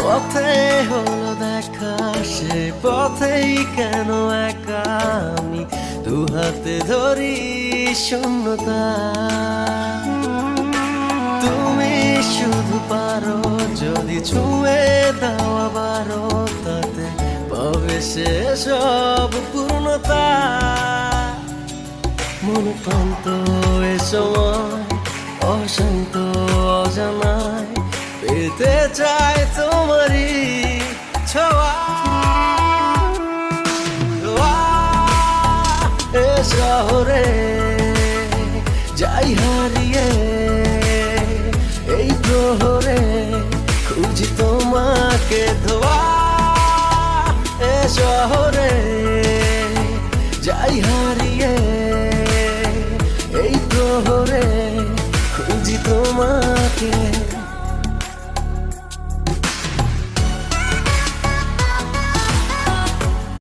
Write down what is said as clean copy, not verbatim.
পথে হলো দেখা, সে পথেই কেন একা আমি দু হাতে ধরি শূন্যতা। তুমি শুধু পারো যদি ছুঁয়ে দাও আবারও, তাতে পাবে সে সব পূর্ণতা। মন প্রান্ত এ সময় অশান্ত অজানায় পেতে চায় তোমারই ছোঁয়া। এ শহরে যাই হারিয়ে, এই প্রহরে খুঁজি তোমাকে ধোয়া। এ শহরে যাই হারিয়ে, এই প্রহরে খুঁজি তোমাকে।